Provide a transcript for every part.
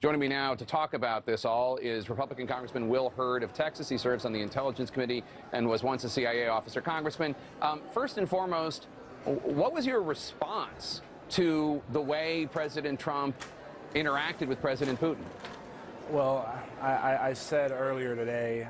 Joining me now to talk about this all is Republican Congressman Will Hurd of Texas. He serves on the Intelligence Committee and was once a CIA officer. Congressman, first and foremost, what was your response to the way President Trump interacted with President Putin? Well, I said earlier today,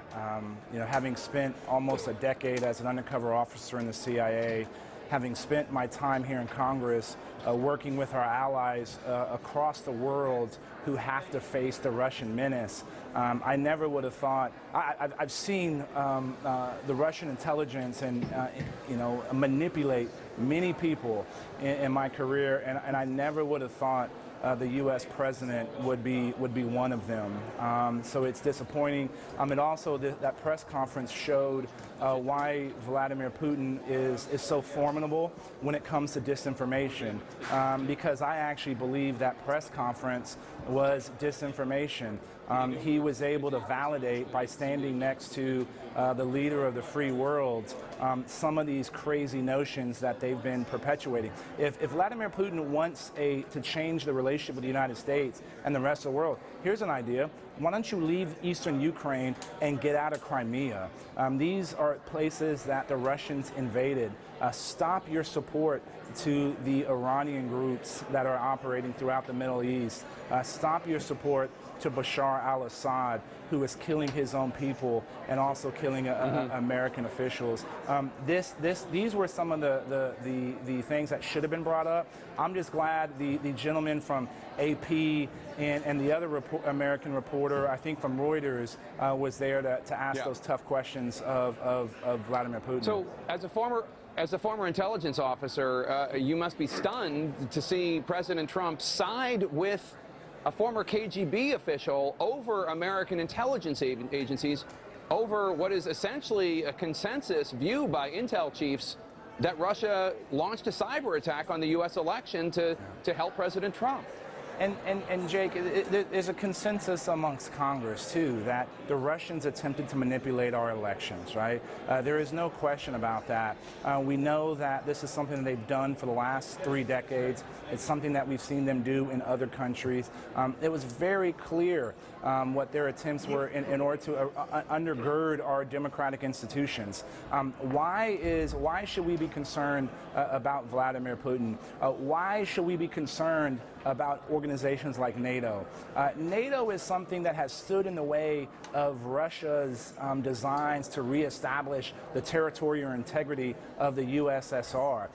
having spent almost a decade as an undercover officer in the CIA, having spent my time here in Congress working with our allies across the world who have to face the Russian menace, I never would have thought. I've seen the Russian intelligence and manipulate many people in my career, and I never would have thought the U.S. president would be one of them. So it's disappointing. And also that press conference showed why Vladimir Putin is so formidable when it comes to disinformation. Because I actually believe that press conference was disinformation. He was able to validate by standing next to the leader of the free world some of these crazy notions that they've been perpetuating. If Vladimir Putin wants to change the relationship with the United States and the rest of the world, here's an idea. Why don't you leave eastern Ukraine and get out of Crimea? These are places that the Russians invaded. Stop your support to the Iranian groups that are operating throughout the Middle East. Stop your support to Bashar al-Assad, who is killing his own people and also killing American officials. These were some of the things that should have been brought up. I'm just glad the gentleman from AP and the other American reporter, I think from Reuters, was there to ask those tough questions of Vladimir Putin. So, as a former intelligence officer, you must be stunned to see President Trump side with a former KGB official over American intelligence agencies, over what is essentially a consensus view by intel chiefs that Russia launched a cyber attack on the U.S. election to help President Trump. And Jake, there's a consensus amongst Congress, too, that the Russians attempted to manipulate our elections, right? There is no question about that. We know that this is something that they've done for the last 3 decades. It's something that we've seen them do in other countries. It was very clear what their attempts were in order to undergird our democratic institutions. Why should we be concerned about Vladimir Putin? Why should we be concerned about organizations like NATO? NATO is something that has stood in the way of Russia's designs to reestablish the territorial integrity of the USSR.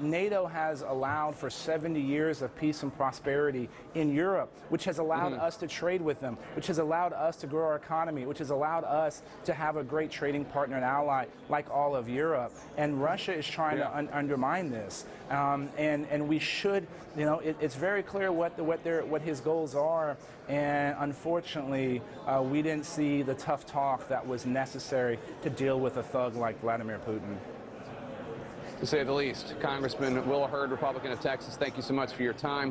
NATO has allowed for 70 years of peace and prosperity in Europe, which has allowed us to trade with them, which has allowed us to grow our economy, which has allowed us to have a great trading partner and ally like all of Europe. And Russia is trying to undermine this. And we should, it's very clear what his goals are, and unfortunately, we didn't see the tough talk that was necessary to deal with a thug like Vladimir Putin. To say the least. Congressman Will Hurd, Republican of Texas, thank you so much for your time.